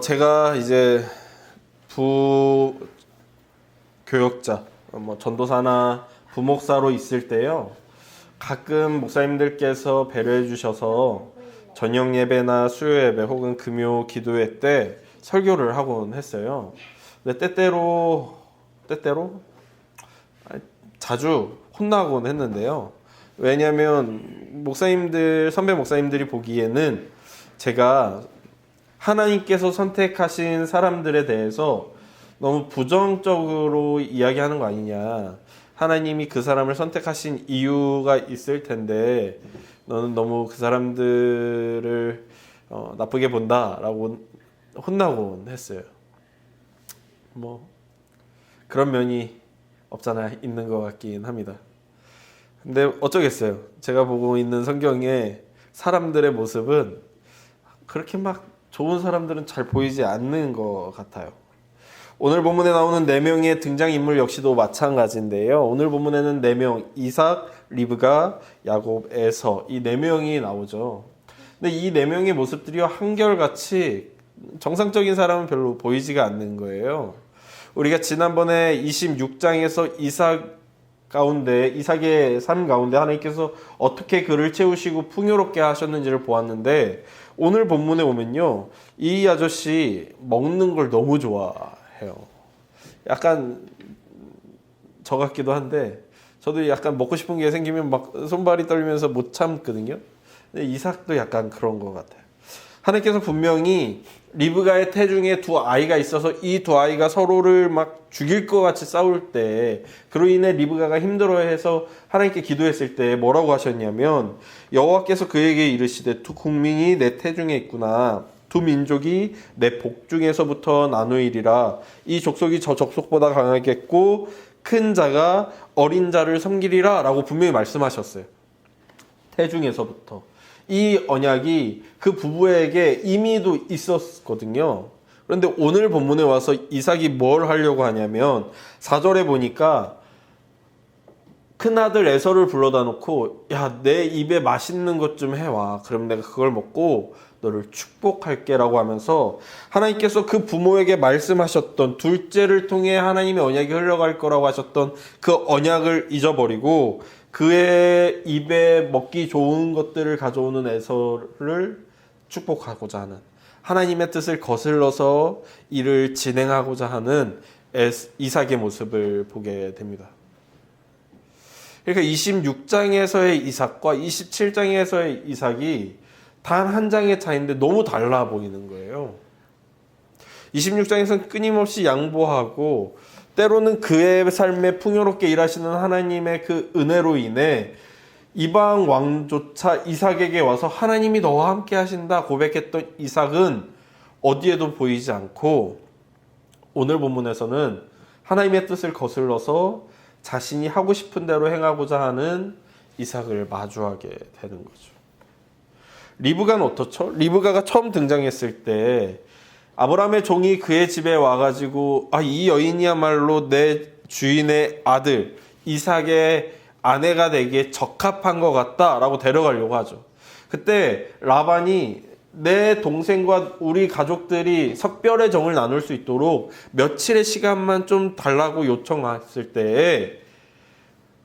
제가 이제 부교역자, 전도사나 부목사로 있을 때요, 가끔 목사님들께서 배려해 주셔서 저녁 예배나 수요 예배 혹은 금요 기도회 때 설교를 하곤 했어요. 근데 때때로 자주 혼나곤 했는데요. 왜냐하면 선배 목사님들이 보기에는 제가 하나님께서 선택하신 사람들에 대해서 너무 부정적으로 이야기하는 거 아니냐. 하나님이 그 사람을 선택하신 이유가 있을 텐데 너는 너무 그 사람들을 나쁘게 본다라고 혼나곤 했어요. 그런 면이 없잖아 있는 것 같긴 합니다. 근데 어쩌겠어요. 제가 보고 있는 성경에 사람들의 모습은 그렇게 막 좋은 사람들은 잘 보이지 않는 것 같아요. 오늘 본문에 나오는 4명의 등장인물 역시도 마찬가지인데요. 오늘 본문에는 4명, 이삭, 리브가, 야곱, 에서, 이 4명이 나오죠. 근데 이 4명의 모습들이 한결같이 정상적인 사람은 별로 보이지가 않는 거예요. 우리가 지난번에 26장에서 이삭의 삶 가운데 하나님께서 어떻게 그를 채우시고 풍요롭게 하셨는지를 보았는데, 오늘 본문에 오면요, 이 아저씨 먹는 걸 너무 좋아해요. 약간 저 같기도 한데, 저도 약간 먹고 싶은 게 생기면 막 손발이 떨리면서 못 참거든요. 근데 이삭도 약간 그런 것 같아요. 하나님께서 분명히 리브가의 태중에 2아이가 있어서 이 2아이가 서로를 막 죽일 것 같이 싸울 때, 그로 인해 리브가가 힘들어해서 하나님께 기도했을 때 뭐라고 하셨냐면, 여호와께서 그에게 이르시되 2 국민이 내 태중에 있구나. 2 민족이 내 복중에서부터 나누이리라. 이 족속이 저 족속보다 강하겠고 큰 자가 어린 자를 섬기리라 라고 분명히 말씀하셨어요. 태중에서부터. 이 언약이 그 부부에게 이미도 있었거든요. 그런데 오늘 본문에 와서 이삭이 뭘 하려고 하냐면, 4절에 보니까 큰아들 에서를 불러다 놓고, 야, 내 입에 맛있는 것 좀 해와. 그럼 내가 그걸 먹고 너를 축복할게 라고 하면서, 하나님께서 그 부모에게 말씀하셨던, 둘째를 통해 하나님의 언약이 흘러갈 거라고 하셨던 그 언약을 잊어버리고 그의 입에 먹기 좋은 것들을 가져오는 에서를 축복하고자 하는, 하나님의 뜻을 거슬러서 이를 진행하고자 하는 이삭의 모습을 보게 됩니다. 그러니까 26장에서의 이삭과 27장에서의 이삭이 단 한 장의 차이인데 너무 달라 보이는 거예요. 26장에서는 끊임없이 양보하고, 때로는 그의 삶에 풍요롭게 일하시는 하나님의 그 은혜로 인해 이방 왕조차 이삭에게 와서 하나님이 너와 함께 하신다 고백했던 이삭은 어디에도 보이지 않고, 오늘 본문에서는 하나님의 뜻을 거슬러서 자신이 하고 싶은 대로 행하고자 하는 이삭을 마주하게 되는 거죠. 리브가는 어떻죠? 리브가가 처음 등장했을 때 아브라함의 종이 그의 집에 와가지고, 이 여인이야말로 내 주인의 아들 이삭의 아내가 되기에 적합한 것 같다라고 데려가려고 하죠. 그때 라반이 내 동생과 우리 가족들이 석별의 정을 나눌 수 있도록 며칠의 시간만 좀 달라고 요청했을 때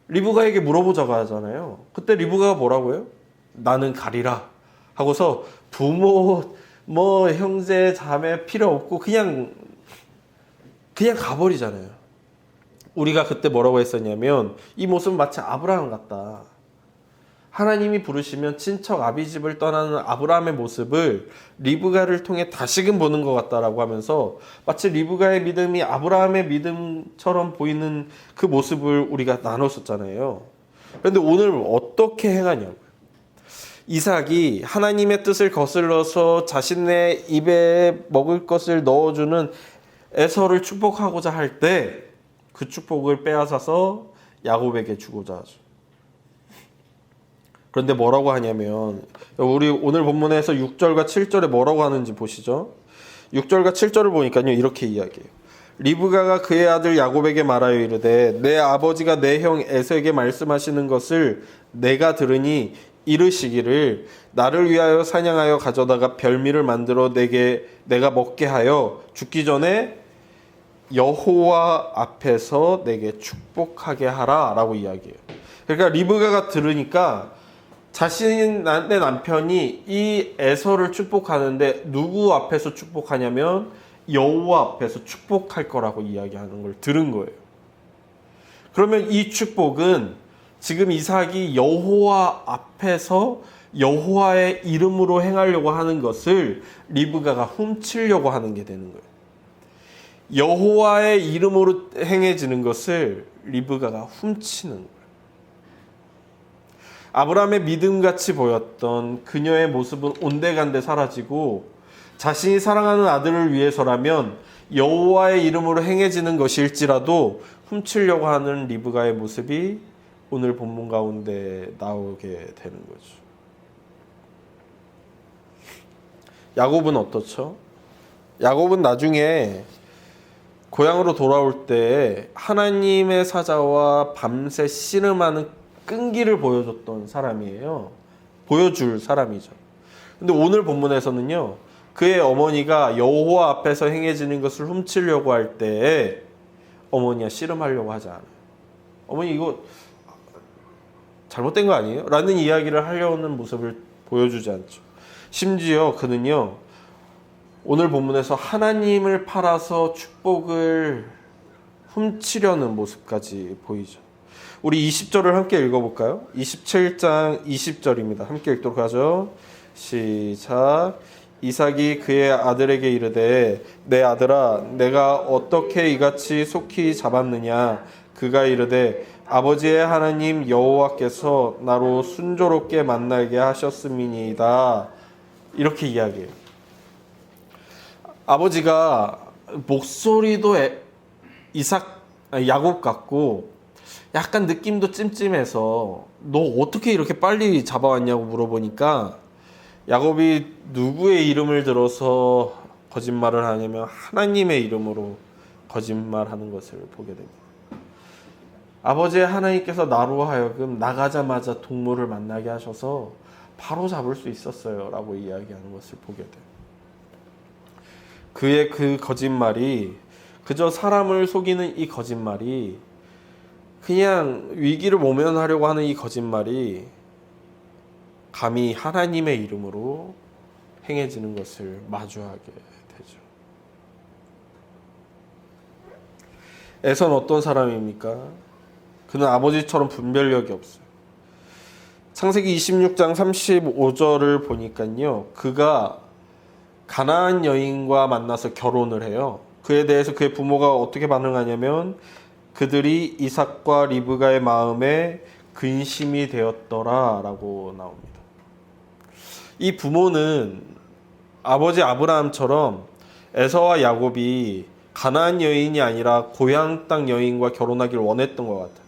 리브가에게 물어보자고 하잖아요. 그때 리브가가 뭐라고 해요? 나는 가리라 하고서 부모, 형제, 자매 필요 없고 그냥 가버리잖아요. 우리가 그때 뭐라고 했었냐면, 이 모습은 마치 아브라함 같다. 하나님이 부르시면 친척 아비집을 떠나는 아브라함의 모습을 리브가를 통해 다시금 보는 것 같다라고 하면서, 마치 리브가의 믿음이 아브라함의 믿음처럼 보이는 그 모습을 우리가 나눴었잖아요. 그런데 오늘 어떻게 행하냐고요. 이삭이 하나님의 뜻을 거슬러서 자신의 입에 먹을 것을 넣어주는 에서를 축복하고자 할 때 그 축복을 빼앗아서 야곱에게 주고자 하죠. 그런데 뭐라고 하냐면, 우리 오늘 본문에서 6절과 7절에 뭐라고 하는지 보시죠. 6절과 7절을 보니까요, 이렇게 이야기해요. 리브가가 그의 아들 야곱에게 말하여 이르되, 내 아버지가 내 형 에서에게 말씀하시는 것을 내가 들으니 이르시기를 나를 위하여 사냥하여 가져다가 별미를 만들어 내가 먹게 하여 죽기 전에 여호와 앞에서 내게 축복하게 하라 라고 이야기해요. 그러니까 리브가가 들으니까 자신의 남편이 이 에서를 축복하는데 누구 앞에서 축복하냐면 여호와 앞에서 축복할 거라고 이야기하는 걸 들은 거예요. 그러면 이 축복은 지금 이삭이 여호와 앞에서 여호와의 이름으로 행하려고 하는 것을 리브가가 훔치려고 하는 게 되는 거예요. 여호와의 이름으로 행해지는 것을 리브가가 훔치는 거예요. 아브라함의 믿음같이 보였던 그녀의 모습은 온데간데 사라지고 자신이 사랑하는 아들을 위해서라면 여호와의 이름으로 행해지는 것일지라도 훔치려고 하는 리브가의 모습이 오늘 본문 가운데 나오게 되는 거죠. 야곱은 어떻죠? 야곱은 나중에 고향으로 돌아올 때 하나님의 사자와 밤새 씨름하는 끈기를 보여줬던 사람이에요. 보여줄 사람이죠. 근데 오늘 본문에서는요, 그의 어머니가 여호와 앞에서 행해지는 것을 훔치려고 할 때에 어머니가 씨름하려고 하지 않아요. 어머니 이거 잘못된 거 아니에요? 라는 이야기를 하려는 모습을 보여주지 않죠. 심지어 그는요, 오늘 본문에서 하나님을 팔아서 축복을 훔치려는 모습까지 보이죠. 우리 20절을 함께 읽어볼까요? 27장 20절입니다. 함께 읽도록 하죠. 시작. 이삭이 그의 아들에게 이르되 내 아들아 내가 어떻게 이같이 속히 잡았느냐. 그가 이르되 아버지의 하나님 여호와께서 나로 순조롭게 만나게 하셨음이니이다. 이렇게 이야기해요. 아버지가 목소리도 야곱 같고 약간 느낌도 찜찜해서 너 어떻게 이렇게 빨리 잡아왔냐고 물어보니까 야곱이 누구의 이름을 들어서 거짓말을 하냐면 하나님의 이름으로 거짓말하는 것을 보게 됩니다. 아버지의 하나님께서 나로 하여금 나가자마자 동물을 만나게 하셔서 바로 잡을 수 있었어요 라고 이야기하는 것을 보게 돼요. 그의 그 거짓말이, 그저 사람을 속이는 이 거짓말이, 그냥 위기를 모면하려고 하는 이 거짓말이 감히 하나님의 이름으로 행해지는 것을 마주하게 되죠. 에서는 어떤 사람입니까? 그는 아버지처럼 분별력이 없어요. 창세기 26장 35절을 보니까요, 그가 가나안 여인과 만나서 결혼을 해요. 그에 대해서 그의 부모가 어떻게 반응하냐면 그들이 이삭과 리브가의 마음에 근심이 되었더라 라고 나옵니다. 이 부모는 아버지 아브라함처럼 에서와 야곱이 가나안 여인이 아니라 고향 땅 여인과 결혼하기를 원했던 것 같아요.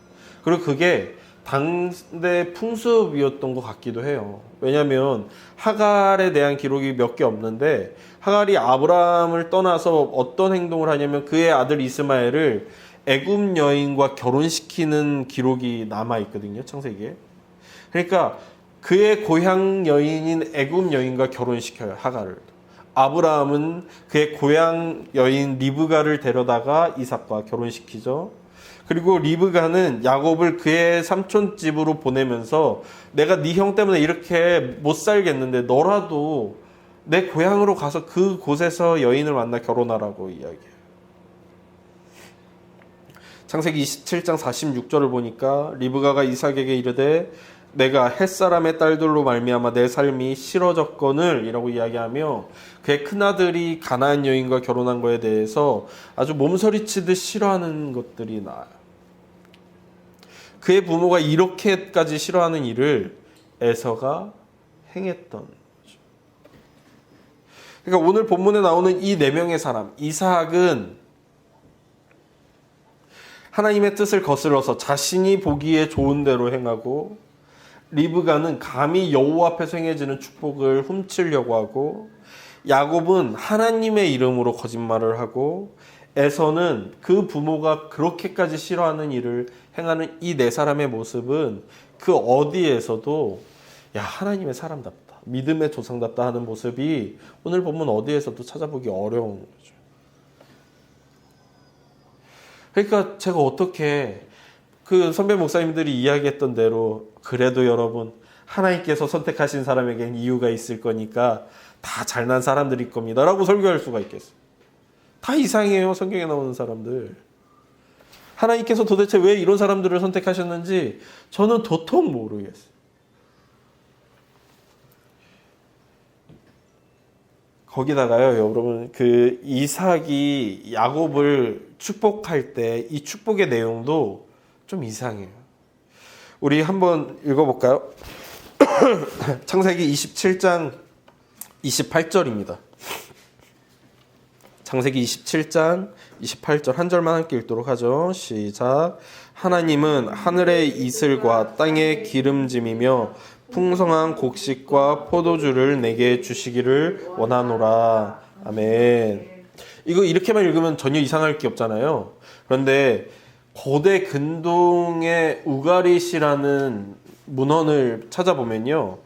그리고 그게 당대 풍습이었던 것 같기도 해요. 왜냐하면 하갈에 대한 기록이 몇 개 없는데 하갈이 아브라함을 떠나서 어떤 행동을 하냐면 그의 아들 이스마엘을 애굽 여인과 결혼시키는 기록이 남아 있거든요, 창세기에. 그러니까 그의 고향 여인인 애굽 여인과 결혼시켜요, 하갈을. 아브라함은 그의 고향 여인 리브가를 데려다가 이삭과 결혼시키죠. 그리고 리브가는 야곱을 그의 삼촌 집으로 보내면서 내가 네 형 때문에 이렇게 못 살겠는데 너라도 내 고향으로 가서 그곳에서 여인을 만나 결혼하라고 이야기해요. 창세기 27장 46절을 보니까 리브가가 이삭에게 이르되 내가 햇사람의 딸들로 말미암아 내 삶이 싫어졌거늘 이라고 이야기하며 그의 큰아들이 가나안 여인과 결혼한 거에 대해서 아주 몸서리치듯 싫어하는 것들이 나와요. 그의 부모가 이렇게까지 싫어하는 일을 에서가 행했던 거죠. 그러니까 오늘 본문에 나오는 이 네 명의 사람, 이삭은 하나님의 뜻을 거슬러서 자신이 보기에 좋은 대로 행하고, 리브가는 감히 여호와 앞에서 행해지는 축복을 훔치려고 하고, 야곱은 하나님의 이름으로 거짓말을 하고, 에서는 그 부모가 그렇게까지 싫어하는 일을 행하는 이 네 사람의 모습은 그 어디에서도 야, 하나님의 사람답다, 믿음의 조상답다 하는 모습이 오늘 보면 어디에서도 찾아보기 어려운 거죠. 그러니까 제가 어떻게 그 선배 목사님들이 이야기했던 대로 그래도 여러분 하나님께서 선택하신 사람에겐 이유가 있을 거니까 다 잘난 사람들일 겁니다 라고 설교할 수가 있겠어요? 다 이상해요. 성경에 나오는 사람들. 하나님께서 도대체 왜 이런 사람들을 선택하셨는지 저는 도통 모르겠어요. 거기다가요, 여러분, 그 이삭이 야곱을 축복할 때 이 축복의 내용도 좀 이상해요. 우리 한번 읽어볼까요? 창세기 27장 28절입니다. 창세기 27장 28절 한 절만 함께 읽도록 하죠. 시작. 하나님은 하늘의 이슬과 땅의 기름짐이며 풍성한 곡식과 포도주를 내게 주시기를 원하노라. 아멘. 이거 이렇게만 읽으면 전혀 이상할 게 없잖아요. 그런데 고대 근동의 우가릿이라는 문헌을 찾아보면요,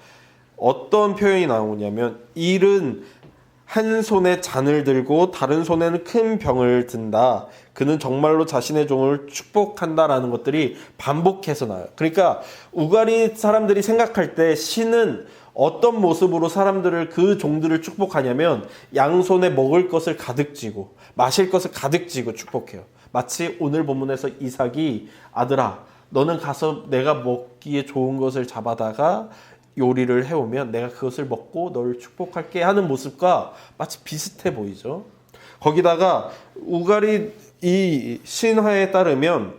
어떤 표현이 나오냐면 일은 한 손에 잔을 들고 다른 손에는 큰 병을 든다. 그는 정말로 자신의 종을 축복한다라는 것들이 반복해서 나와요. 그러니까 우가리 사람들이 생각할 때 신은 어떤 모습으로 사람들을, 그 종들을 축복하냐면 양손에 먹을 것을 가득 쥐고 마실 것을 가득 쥐고 축복해요. 마치 오늘 본문에서 이삭이 아들아 너는 가서 내가 먹기에 좋은 것을 잡아다가 요리를 해오면 내가 그것을 먹고 너를 축복할게 하는 모습과 마치 비슷해 보이죠. 거기다가 우가리 이 신화에 따르면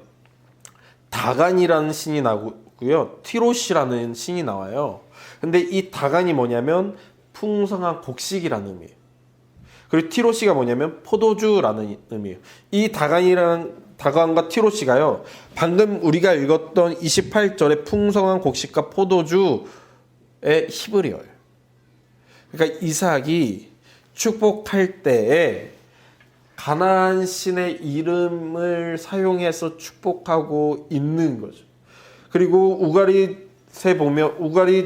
다간이라는 신이 나오고요, 티로시라는 신이 나와요. 근데 이 다간이 뭐냐면 풍성한 곡식이라는 의미예요. 그리고 티로시가 뭐냐면 포도주라는 의미예요. 이 다간과 티로시가요, 방금 우리가 읽었던 28절의 풍성한 곡식과 포도주의 히브리어예요. 그러니까 이삭이 축복할 때에 가나안 신의 이름을 사용해서 축복하고 있는 거죠. 그리고 우가릿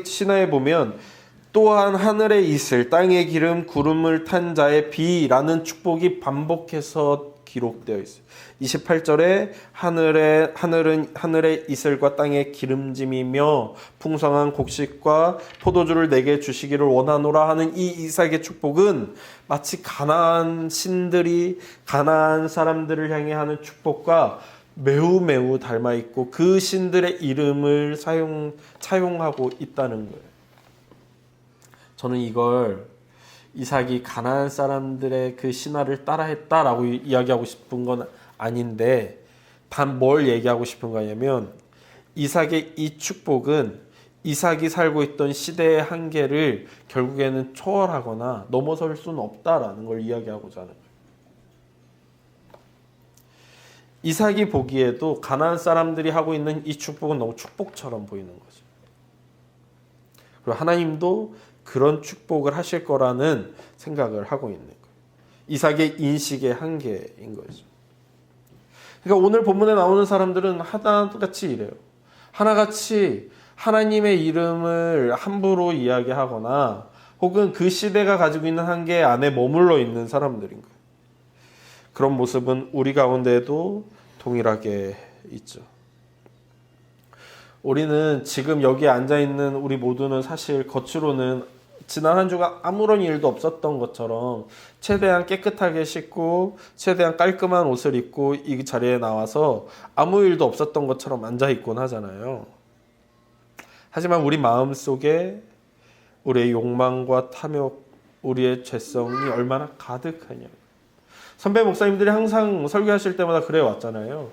신화에 보면 또한 하늘의 이슬, 땅의 기름, 구름을 탄 자의 비라는 축복이 반복해서 기록되어 있어요. 28절에 하늘의 이슬과 땅의 기름짐이며 풍성한 곡식과 포도주를 내게 주시기를 원하노라 하는 이 이삭의 축복은 마치 가나안 신들이 가나안 사람들을 향해 하는 축복과 매우 닮아 있고 그 신들의 이름을 차용하고 있다는 거예요. 저는 이걸 이삭이 가나안 사람들의 그 신화를 따라했다라고 이야기하고 싶은 건 아닌데, 단 뭘 얘기하고 싶은 거냐면 이삭의 이 축복은 이삭이 살고 있던 시대의 한계를 결국에는 초월하거나 넘어설 수는 없다라는 걸 이야기하고자 하는 거예요. 이삭이 보기에도 가나안 사람들이 하고 있는 이 축복은 너무 축복처럼 보이는 거죠. 그리고 하나님도 그런 축복을 하실 거라는 생각을 하고 있는 거예요. 이삭의 인식의 한계인 거죠. 그러니까 오늘 본문에 나오는 사람들은 하나같이 이래요. 하나같이 하나님의 이름을 함부로 이야기하거나 혹은 그 시대가 가지고 있는 한계 안에 머물러 있는 사람들인 거예요. 그런 모습은 우리 가운데에도 동일하게 있죠. 우리는 지금 여기에 앉아있는 우리 모두는 사실 겉으로는 지난 한 주가 아무런 일도 없었던 것처럼 최대한 깨끗하게 씻고 최대한 깔끔한 옷을 입고 이 자리에 나와서 아무 일도 없었던 것처럼 앉아있곤 하잖아요. 하지만 우리 마음속에 우리의 욕망과 탐욕, 우리의 죄성이 얼마나 가득하냐. 선배 목사님들이 항상 설교하실 때마다 그래 왔잖아요.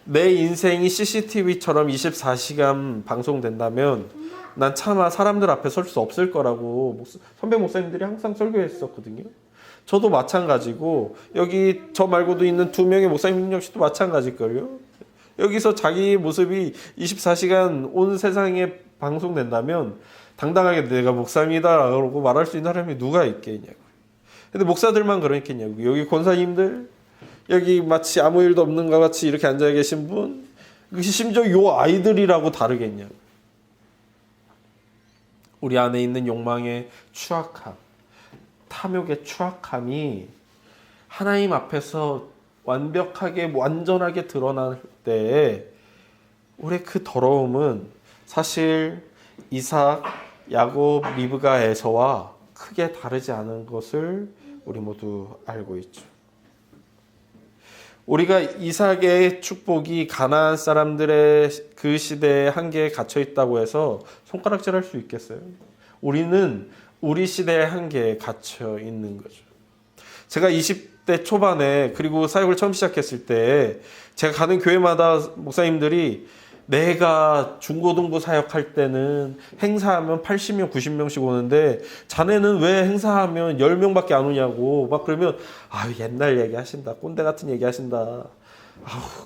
내 인생이 CCTV처럼 24시간 방송된다면 난 차마 사람들 앞에 설 수 없을 거라고 선배 목사님들이 항상 설교했었거든요. 저도 마찬가지고 여기 저 말고도 있는 2명의 목사님 역시도 마찬가지걸요. 여기서 자기 모습이 24시간 온 세상에 방송된다면 당당하게 내가 목사입니다라고 말할 수 있는 사람이 누가 있겠냐고요. 근데 목사들만 그러겠냐고요. 여기 권사님들, 여기 마치 아무 일도 없는 것 같이 이렇게 앉아 계신 분, 심지어 요 아이들이라고 다르겠냐고. 우리 안에 있는 욕망의 추악함, 탐욕의 추악함이 하나님 앞에서 완벽하게 완전하게 드러날 때에 우리의 그 더러움은 사실 이삭, 야곱, 리브가, 에서와 크게 다르지 않은 것을 우리 모두 알고 있죠. 우리가 이삭의 축복이 가나안 사람들의 그 시대의 한계에 갇혀 있다고 해서 손가락질할 수 있겠어요? 우리는 우리 시대의 한계에 갇혀 있는 거죠. 제가 20대 초반에 그리고 사역을 처음 시작했을 때 제가 가는 교회마다 목사님들이 내가 중고등부 사역할 때는 행사하면 80명, 90명씩 오는데 자네는 왜 행사하면 10명밖에 안 오냐고 막 그러면 옛날 얘기 하신다. 꼰대 같은 얘기 하신다.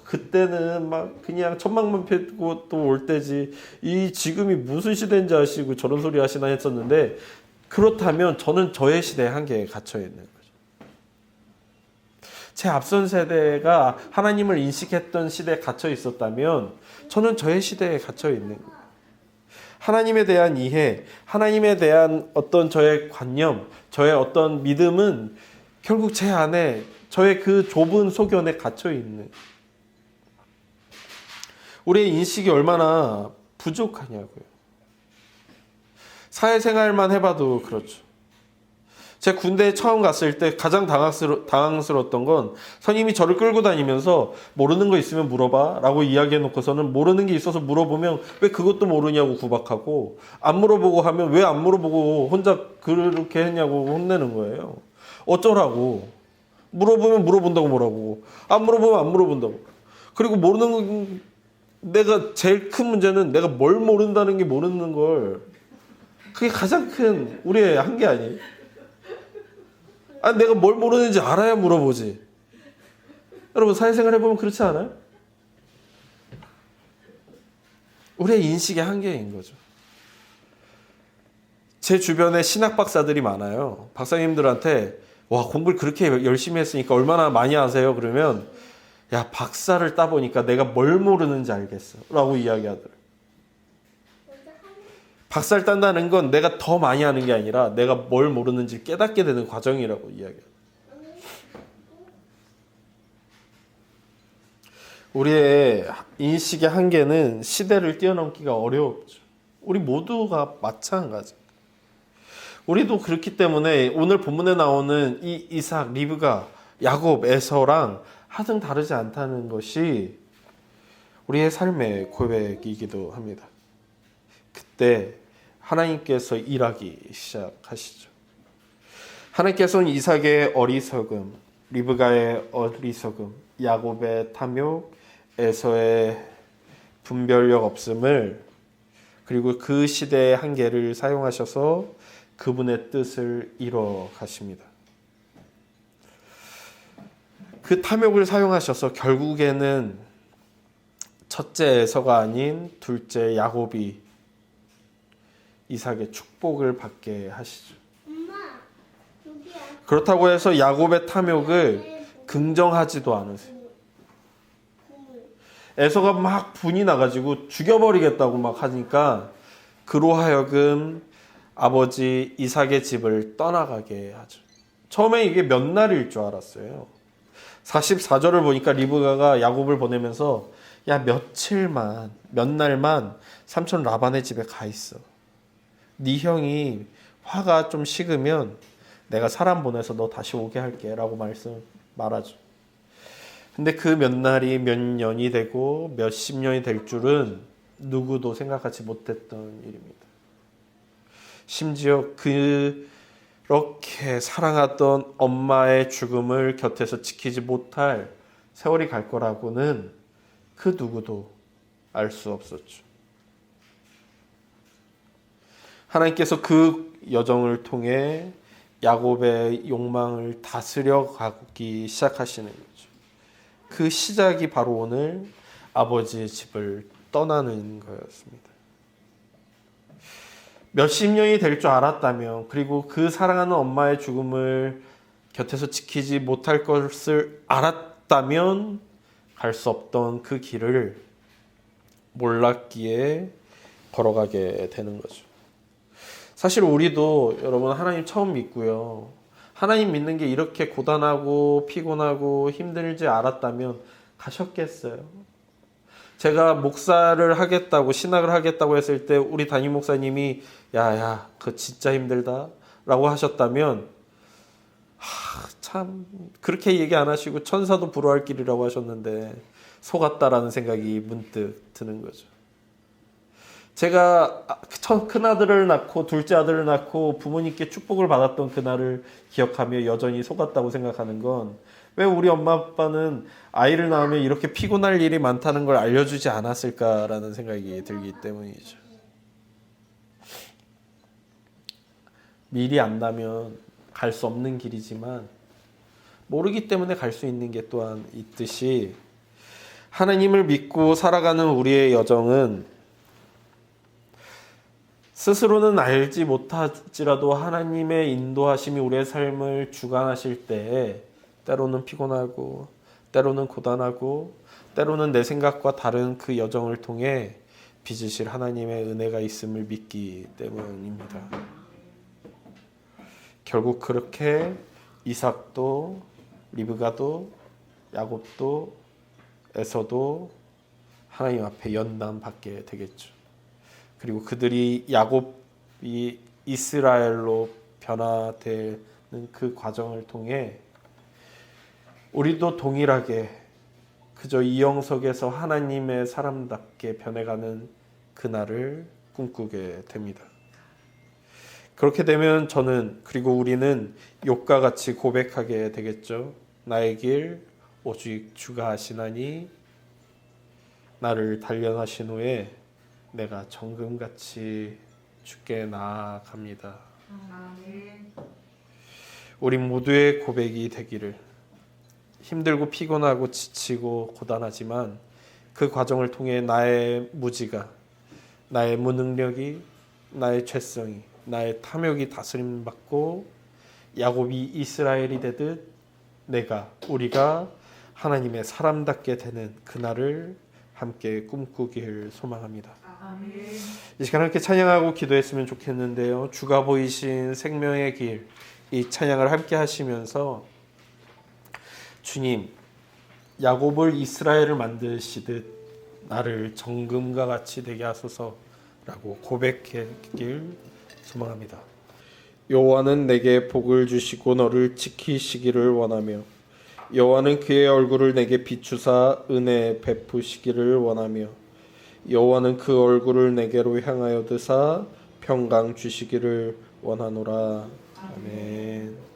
그때는 막 그냥 천막만 펴고 또 올 때지. 지금이 무슨 시대인지 아시고 저런 소리 하시나 했었는데 그렇다면 저는 저의 시대의 한계에 갇혀 있는 거죠. 제 앞선 세대가 하나님을 인식했던 시대에 갇혀 있었다면 저는 저의 시대에 갇혀 있는 거예요. 하나님에 대한 이해, 하나님에 대한 어떤 저의 관념, 저의 어떤 믿음은 결국 제 안에 저의 그 좁은 소견에 갇혀 있는 우리의 인식이 얼마나 부족하냐고요. 사회생활만 해봐도 그렇죠. 제가 군대에 처음 갔을 때 가장 당황스러웠던 건 선임이 저를 끌고 다니면서 모르는 거 있으면 물어봐 라고 이야기해놓고서는 모르는 게 있어서 물어보면 왜 그것도 모르냐고 구박하고 안 물어보고 하면 왜 안 물어보고 혼자 그렇게 했냐고 혼내는 거예요. 어쩌라고. 물어보면 물어본다고 뭐라고. 안 물어보면 안 물어본다고. 그리고 모르는 내가 제일 큰 문제는 내가 뭘 모른다는 게 모르는 걸 그게 가장 큰 우리의 한계 아니에요? 내가 뭘 모르는지 알아야 물어보지. 여러분 사회생활 해보면 그렇지 않아요? 우리의 인식의 한계인 거죠. 제 주변에 신학 박사들이 많아요. 박사님들한테 와 공부를 그렇게 열심히 했으니까 얼마나 많이 아세요? 그러면 야 박사를 따보니까 내가 뭘 모르는지 알겠어 라고 이야기하더라고요. 박사를 딴다는 건 내가 더 많이 하는 게 아니라 내가 뭘 모르는지 깨닫게 되는 과정이라고 이야기해요. 우리의 인식의 한계는 시대를 뛰어넘기가 어렵죠. 우리 모두가 마찬가지. 우리도 그렇기 때문에 오늘 본문에 나오는 이 이삭, 리브가, 야곱, 에서랑 하등 다르지 않다는 것이 우리의 삶의 고백이기도 합니다. 그때 하나님께서 일하기 시작하시죠. 하나님께서는 이삭의 어리석음, 리브가의 어리석음, 야곱의 탐욕, 에서의 분별력 없음을 그리고 그 시대의 한계를 사용하셔서 그분의 뜻을 이뤄 가십니다. 그 탐욕을 사용하셔서 결국에는 첫째 에서가 아닌 둘째 야곱이 이삭의 축복을 받게 하시죠. 그렇다고 해서 야곱의 탐욕을 긍정하지도 않으세요. 에서가 막 분이 나가지고 죽여버리겠다고 막 하니까 그로 하여금 아버지 이삭의 집을 떠나가게 하죠. 처음에 이게 몇 날일 줄 알았어요. 44절을 보니까 리브가가 야곱을 보내면서 야 며칠만 몇 날만 삼촌 라반의 집에 가 있어. 네 형이 화가 좀 식으면 내가 사람 보내서 너 다시 오게 할게 라고 말하죠. 근데 그 몇 날이 몇 년이 되고 몇십 년이 될 줄은 누구도 생각하지 못했던 일입니다. 심지어 그렇게 사랑하던 엄마의 죽음을 곁에서 지키지 못할 세월이 갈 거라고는 그 누구도 알 수 없었죠. 하나님께서 그 여정을 통해 야곱의 욕망을 다스려 가기 시작하시는 거죠. 그 시작이 바로 오늘 아버지의 집을 떠나는 거였습니다. 몇십 년이 될 줄 알았다면 그리고 그 사랑하는 엄마의 죽음을 곁에서 지키지 못할 것을 알았다면 갈 수 없던 그 길을 몰랐기에 걸어가게 되는 거죠. 사실 우리도 여러분 하나님 처음 믿고요. 하나님 믿는 게 이렇게 고단하고 피곤하고 힘들지 않았다면 가셨겠어요. 제가 목사를 하겠다고 신학을 하겠다고 했을 때 우리 담임 목사님이 야야 그거 진짜 힘들다 라고 하셨다면 참 그렇게 얘기 안 하시고 천사도 부러워할 길이라고 하셨는데 속았다라는 생각이 문득 드는 거죠. 제가 큰아들을 낳고 둘째 아들을 낳고 부모님께 축복을 받았던 그날을 기억하며 여전히 속았다고 생각하는 건 왜 우리 엄마 아빠는 아이를 낳으면 이렇게 피곤할 일이 많다는 걸 알려주지 않았을까라는 생각이 들기 때문이죠. 미리 안다면 갈 수 없는 길이지만 모르기 때문에 갈 수 있는 게 또한 있듯이 하나님을 믿고 살아가는 우리의 여정은 스스로는 알지 못할지라도 하나님의 인도하심이 우리의 삶을 주관하실 때 때로는 피곤하고 때로는 고단하고 때로는 내 생각과 다른 그 여정을 통해 빚으실 하나님의 은혜가 있음을 믿기 때문입니다. 결국 그렇게 이삭도 리브가도 야곱도 에서도 하나님 앞에 연단받게 되겠죠. 그리고 그들이 야곱이 이스라엘로 변화되는 그 과정을 통해 우리도 동일하게 그저 이영석에서 하나님의 사람답게 변해가는 그날을 꿈꾸게 됩니다. 그렇게 되면 저는 그리고 우리는 욥과 같이 고백하게 되겠죠. 나의 길 오직 주가 하시나니 나를 단련하신 후에 내가 정금같이 주께 나아갑니다. 우리 모두의 고백이 되기를. 힘들고 피곤하고 지치고 고단하지만 그 과정을 통해 나의 무지가, 나의 무능력이, 나의 죄성이, 나의 탐욕이 다스림받고 야곱이 이스라엘이 되듯 우리가 하나님의 사람답게 되는 그날을 함께 꿈꾸길 소망합니다. 아멘. 이 시간 함께 찬양하고 기도했으면 좋겠는데요. 주가 보이신 생명의 길, 이 찬양을 함께 하시면서 주님, 야곱을 이스라엘을 만드시듯 나를 정금과 같이 되게 하소서라고 고백하길 소망합니다. 여호와는 내게 복을 주시고 너를 지키시기를 원하며 여호와는 그의 얼굴을 내게 비추사 은혜 베푸시기를 원하며 여호와는 그 얼굴을 내게로 향하여 드사 평강 주시기를 원하노라. 아멘.